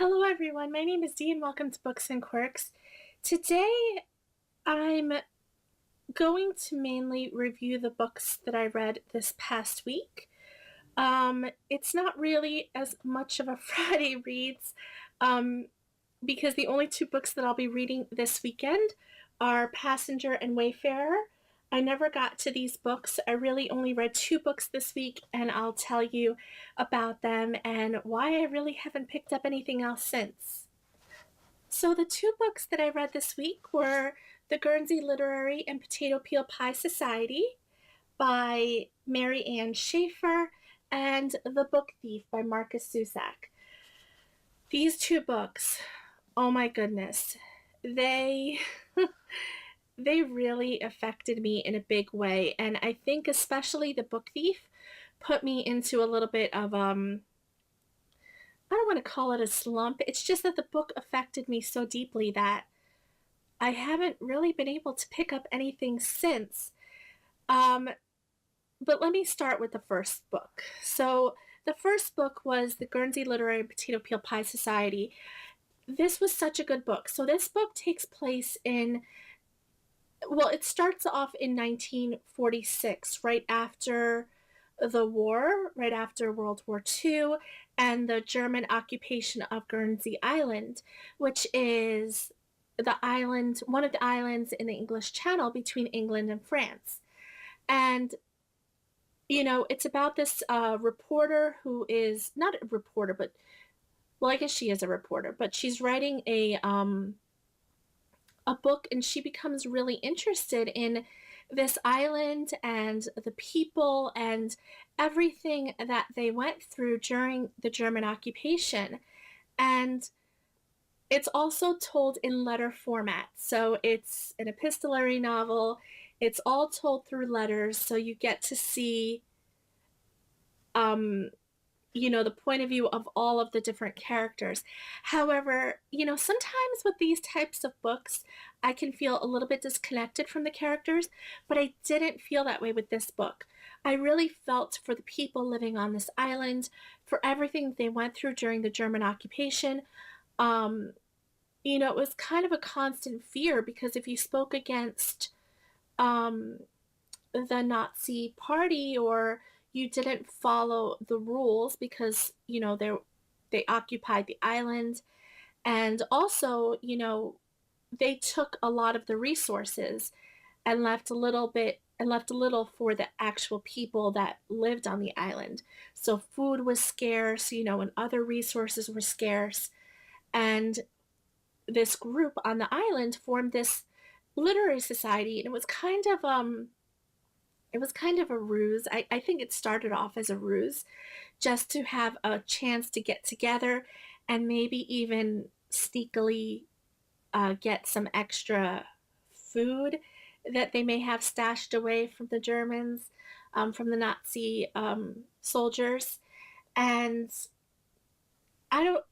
Hello, everyone. My name is Dee, and welcome to Books and Quirks. Today, I'm going to mainly review the books that I read this past week. It's not really as much of a Friday reads um, because the only two books that I'll be reading this weekend are Passenger and Wayfarer. I never got to these books. I really only read two books this week, and I'll tell you about them and why I really haven't picked up anything else since. So, the two books that I read this week were The Guernsey Literary and Potato Peel Pie Society by Mary Ann Schaefer and The Book Thief by Marcus Zusak. These two books, oh my goodness, they they really affected me in a big way, and I think especially The Book Thief put me into a little bit of I don't want to call it a slump. It's just that the book affected me so deeply that I haven't really been able to pick up anything since. Um, but let me start with the first book. So, the first book was The Guernsey Literary and Potato Peel Pie Society. This was such a good book. So, this book takes place it starts off in 1946, right after the war, right after World War II, and the German occupation of Guernsey Island, which is one of the islands in the English Channel between England and France. And, it's about this reporter who is not a reporter, but, well, I guess she is a reporter, but she's writing a book, and she becomes really interested in this island and the people and everything that they went through during the German occupation. And it's also told in letter format. So it's an epistolary novel. It's all told through letters. So you get to see um, the point of view of all of the different characters. However, sometimes with these types of books, I can feel a little bit disconnected from the characters, but I didn't feel that way with this book. I really felt for the people living on this island, for everything they went through during the German occupation. Um, it was kind of a constant fear because if you spoke against um, the Nazi party or you didn't follow the rules because they occupied the island, and also they took a lot of the resources and left a little for the actual people that lived on the island. So food was scarce, and other resources were scarce, and this group on the island formed this literary society, and it was kind of a ruse. I think it started off as a ruse just to have a chance to get together and maybe even sneakily get some extra food that they may have stashed away from the Germans, from the Nazi soldiers. And I don't.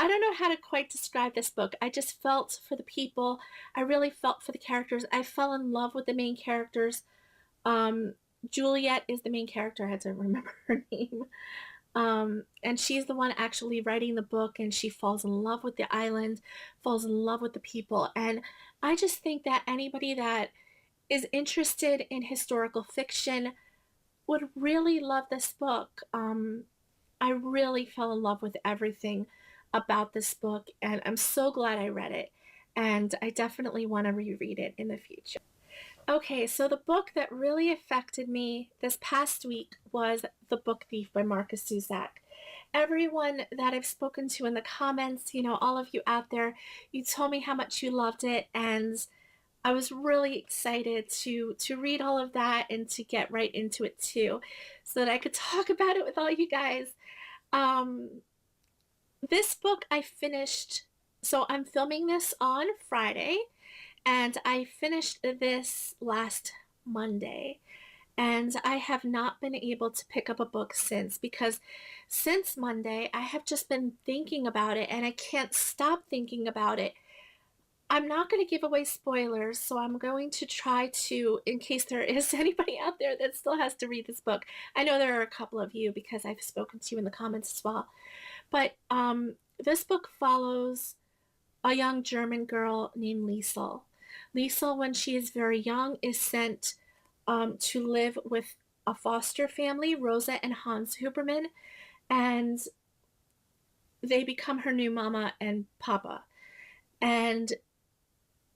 I don't know how to quite describe this book. I just felt for the people. I really felt for the characters. I fell in love with the main characters. Um, Juliet is the main character. I had to remember her name. And she's the one actually writing the book, and she falls in love with the island, falls in love with the people. And I just think that anybody that is interested in historical fiction would really love this book. I really fell in love with everything about this book, and I'm so glad I read it. And I definitely want to reread it in the future. Okay, so the book that really affected me this past week was The Book Thief by Marcus Zusak. Everyone that I've spoken to in the comments, all of you out there, you told me how much you loved it, and I was really excited to read all of that and to get right into it too, so that I could talk about it with all you guys. Um, this book I finished, so I'm filming this on Friday, and I finished this last Monday. And I have not been able to pick up a book since because since Monday, I have just been thinking about it and I can't stop thinking about it. I'm not going to give away spoilers, so I'm going to try to, in case there is anybody out there that still has to read this book. I know there are a couple of you because I've spoken to you in the comments as well. But this book follows a young German girl named Liesel. Liesel, when she is very young, is sent to live with a foster family, Rosa and Hans Huberman, and they become her new mama and papa. And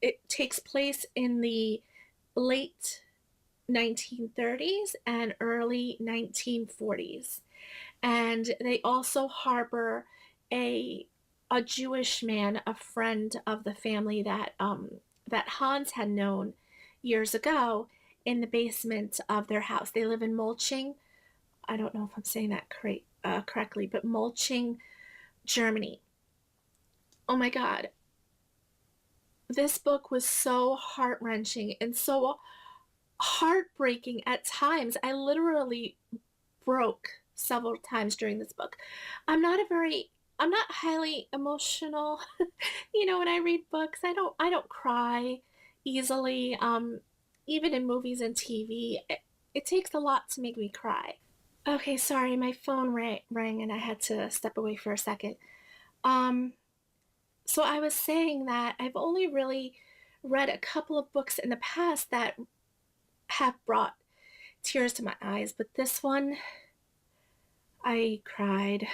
it takes place in the late 1930s and early 1940s. And they also harbor a a Jewish man, a friend of the family that Hans had known years ago, in the basement of their house. They live in Mulching. I don't know if I'm saying that correctly, but Mulching, Germany. Oh my God, this book was so heart wrenching and so heartbreaking at times. I literally broke several times during this book. I'm not a very I'm not highly emotional. When I read books, I don't cry easily. Even in movies and TV, it takes a lot to make me cry. Okay, sorry, my phone rang and I had to step away for a second. Um, so I was saying that I've only really read a couple of books in the past that have brought tears to my eyes, but this one, I cried.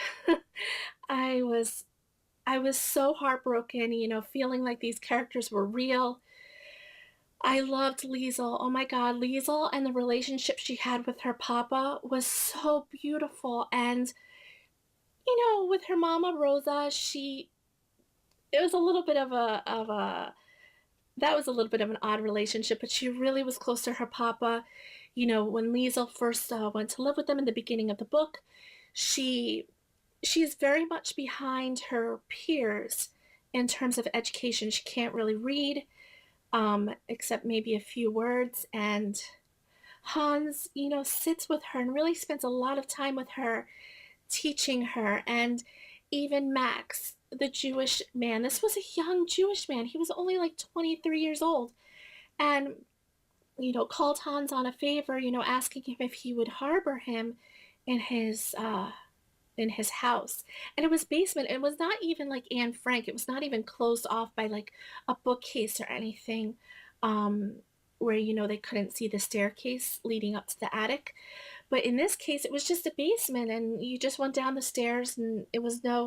I was I was so heartbroken, feeling like these characters were real. I loved Liesel. Oh my God, Liesel and the relationship she had with her papa was so beautiful. And with her mama Rosa, she it was a little bit of a that was a little bit of an odd relationship, but she really was close to her papa. When Liesel first went to live with them in the beginning of the book, she she's very much behind her peers in terms of education. She can't really read, except maybe a few words. And Hans, sits with her and really spends a lot of time with her, teaching her. And even Max, the Jewish man, this was a young Jewish man. He was only like 23 years old. And, called Hans on a favor, asking him if he would harbor him in his house. And it was basement. It was not even like Anne Frank. It was not even closed off by like a bookcase or anything, um, where they couldn't see the staircase leading up to the attic. But in this case, it was just a basement, and you just went down the stairs, and it wasn't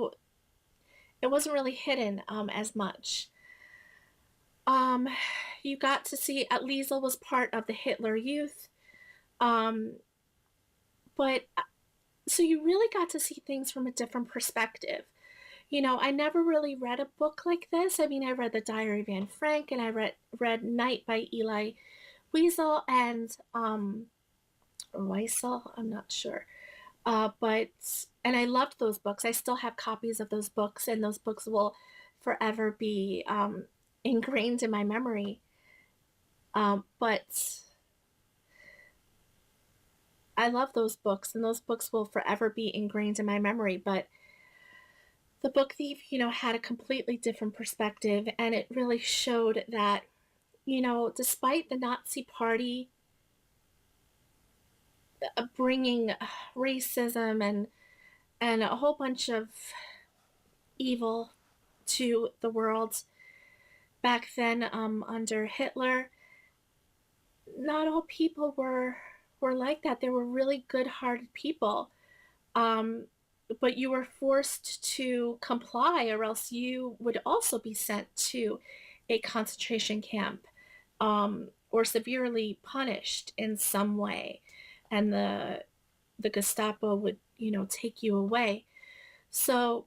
really hidden as much. Um, you got to see at Liesel was part of the Hitler Youth, um, but so you really got to see things from a different perspective. I never really read a book like this. I mean, I read The Diary of Anne Frank, and I read Night by Eli Wiesel and Weisel. I'm not sure. But and I loved those books. I still have copies of those books, and those books will forever be ingrained in my memory. But I love those books, and those books will forever be ingrained in my memory. But The Book Thief, had a completely different perspective, and it really showed that, despite the Nazi Party bringing racism and a whole bunch of evil to the world back then, under Hitler, not all people were like that. There were really good-hearted people, um, but you were forced to comply, or else you would also be sent to a concentration camp, or severely punished in some way, and the Gestapo would take you away. So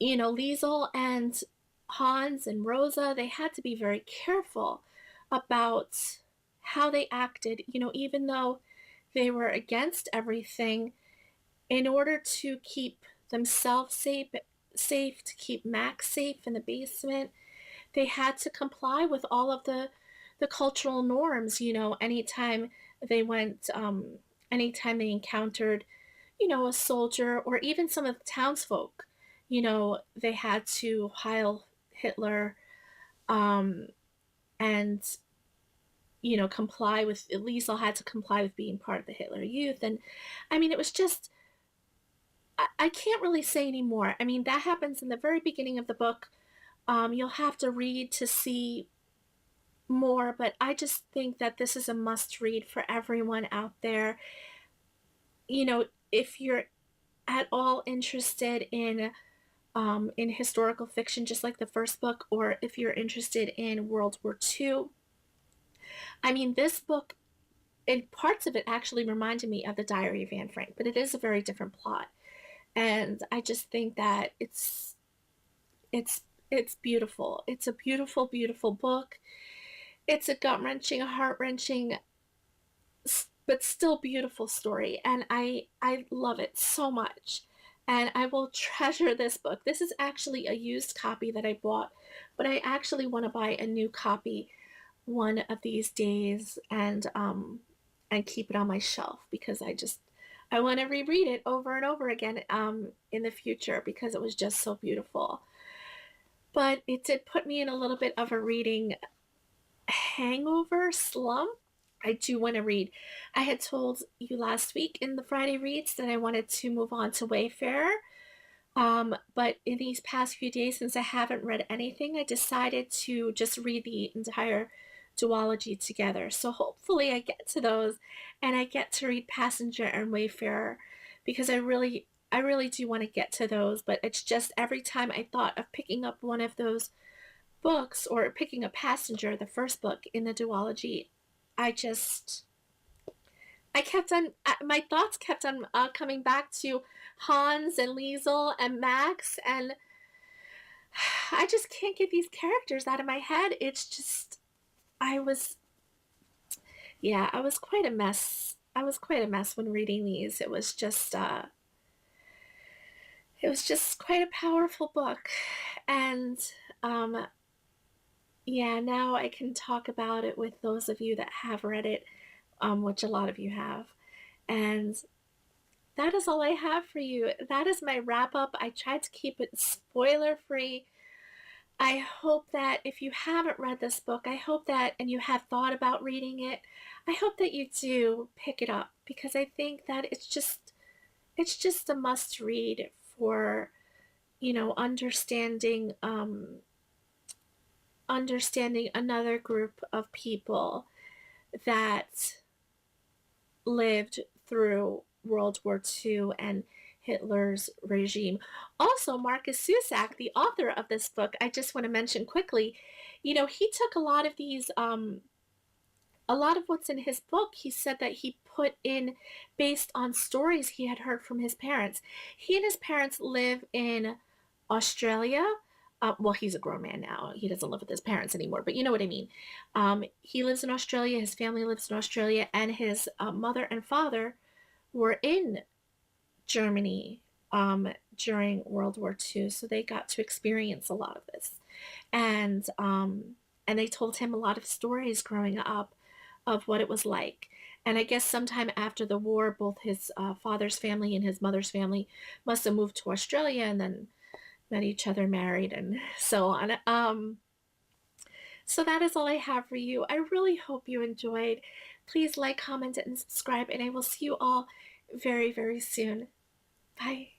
Liesel and Hans and Rosa, they had to be very careful about how they acted, even though they were against everything, in order to keep themselves safe, to keep Max safe in the basement. They had to comply with all of the cultural norms. They went, anytime they encountered, a soldier or even some of the townsfolk, they had to Heil Hitler, um, and comply with, at least I had to comply with being part of the Hitler Youth. And I mean, it was just I can't really say anymore. I mean, that happens in the very beginning of the book. You'll have to read to see more, but I just think that this is a must read for everyone out there. You know, if you're at all interested in historical fiction, just like the first book, or if you're interested in World War II, I mean, this book and parts of it actually reminded me of the Diary of Anne Frank, but it is a very different plot. And I just think that it's it's beautiful. It's a beautiful, beautiful book. It's a gut-wrenching, heart-wrenching, but still beautiful story, and I love it so much. And I will treasure this book. This is actually a used copy that I bought, but I actually want to buy a new copy one of these days and keep it on my shelf because I want to reread it over and over again in the future because it was just so beautiful. But it did put me in a little bit of a reading hangover slump. I do want to read. I had told you last week in the Friday reads that I wanted to move on to Wayfarer. But in these past few days, since I haven't read anything, I decided to just read the entire duology together. So hopefully I get to those and I get to read Passenger and Wayfarer because I really do want to get to those, but it's just every time I thought of picking up one of those books or picking up Passenger, the first book in the duology, I just I kept on my thoughts kept on coming back to Hans and Liesel and Max, and I just can't get these characters out of my head. It's just I was yeah, I was quite a mess. I was quite a mess when reading these. It was just quite a powerful book. And um yeah, now I can talk about it with those of you that have read it, which a lot of you have. And that is all I have for you. That is my wrap up. I tried to keep it spoiler free. I hope that if you haven't read this book, I hope that, and you have thought about reading it, I hope that you do pick it up because I think that it's just a must read for, you know, understanding another group of people that lived through World War II and Hitler's regime. Also, Marcus Zusak, the author of this book, I just want to mention quickly, you know, he took a lot of what's in his book, he said that he put in based on stories he had heard from his parents. He and his parents live in Australia. Well, he's a grown man now. He doesn't live with his parents anymore, but you know what I mean. He lives in Australia. His family lives in Australia, and his mother and father were in Germany during World War II, so they got to experience a lot of this, and they told him a lot of stories growing up of what it was like. And I guess sometime after the war, both his father's family and his mother's family must have moved to Australia and then met each other, married, and so on. So that is all I have for you. I really hope you enjoyed. Please like, comment, and subscribe, and I will see you all very, very soon. Bye.